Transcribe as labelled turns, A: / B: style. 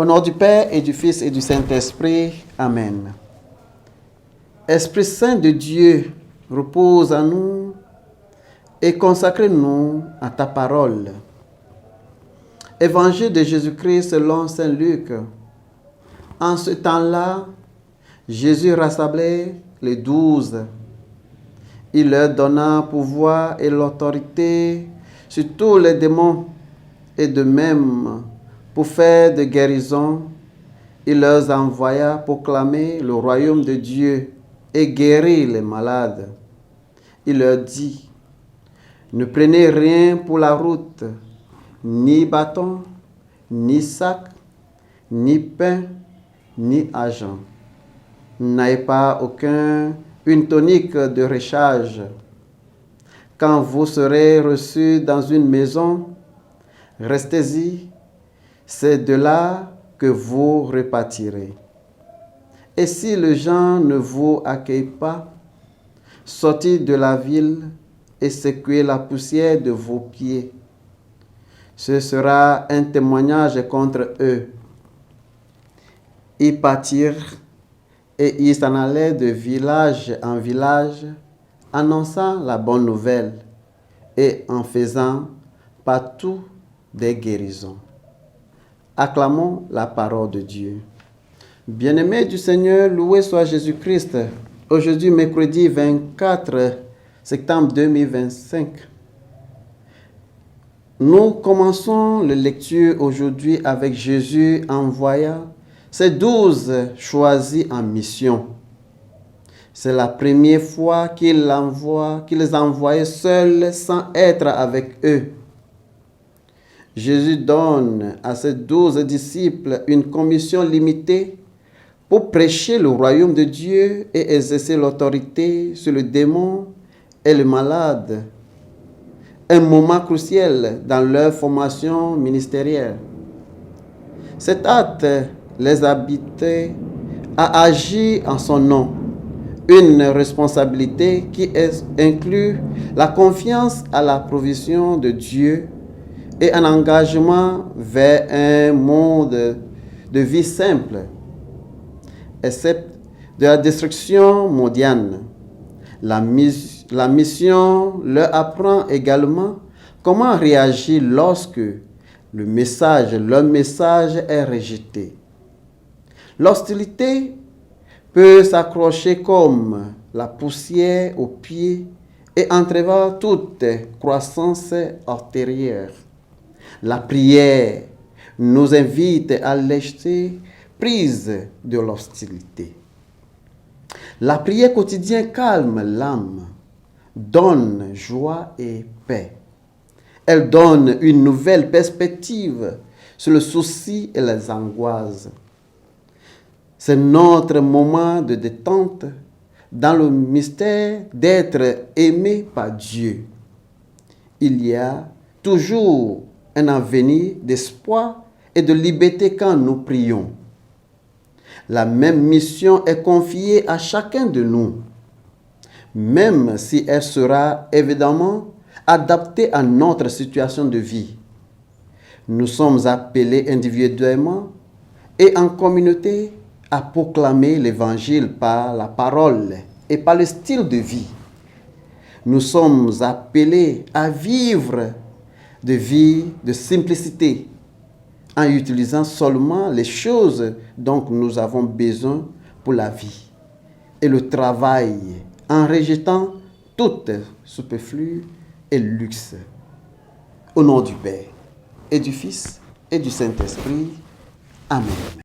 A: Au nom du Père et du Fils et du Saint-Esprit. Amen. Esprit Saint de Dieu, repose en nous et consacre-nous à ta parole. Évangile de Jésus-Christ selon Saint Luc. En ce temps-là, Jésus rassemblait les 12. Il leur donna pouvoir et l'autorité sur tous les démons, et de même, pour faire des guérisons, il leur envoya proclamer le royaume de Dieu et guérir les malades. Il leur dit: ne prenez rien pour la route, ni bâton, ni sac, ni pain, ni argent. N'ayez pas une tunique de recharge. Quand vous serez reçus dans une maison, restez-y, c'est de là que vous repartirez. Et si les gens ne vous accueillent pas, sortez de la ville et secouez la poussière de vos pieds. Ce sera un témoignage contre eux. Ils partirent et ils s'en allaient de village en village, annonçant la bonne nouvelle et en faisant partout des guérisons. Acclamons la parole de Dieu. Bien-aimés du Seigneur, loué soit Jésus-Christ. Aujourd'hui, mercredi 24 septembre 2025. Nous commençons la lecture aujourd'hui avec Jésus envoyant ses 12 choisis en mission. C'est la première fois qu'il les envoyait seuls sans être avec eux. Jésus donne à ses 12 disciples une commission limitée pour prêcher le royaume de Dieu et exercer l'autorité sur le démon et le malade. Un moment crucial dans leur formation ministérielle. Cet acte les habilitait à agir en son nom. Une responsabilité qui inclut la confiance à la provision de Dieu et un engagement vers un monde de vie simple, excepte de la destruction mondiale. La mission leur apprend également comment réagir lorsque leur message est rejeté. L'hostilité peut s'accrocher comme la poussière aux pieds et entrevoir toute croissance ultérieure. La prière nous invite à lâcher prise de l'hostilité. La prière quotidienne calme l'âme, donne joie et paix. Elle donne une nouvelle perspective sur le souci et les angoisses. C'est notre moment de détente dans le mystère d'être aimé par Dieu. Il y a toujours un avenir d'espoir et de liberté quand nous prions. La même mission est confiée à chacun de nous, même si elle sera évidemment adaptée à notre situation de vie. Nous sommes appelés individuellement et en communauté à proclamer l'Évangile par la parole et par le style de vie. Nous sommes appelés à vivre de vie de simplicité, en utilisant seulement les choses dont nous avons besoin pour la vie et le travail, en rejetant toute superflu et luxe. Au nom du Père et du Fils et du Saint-Esprit. Amen.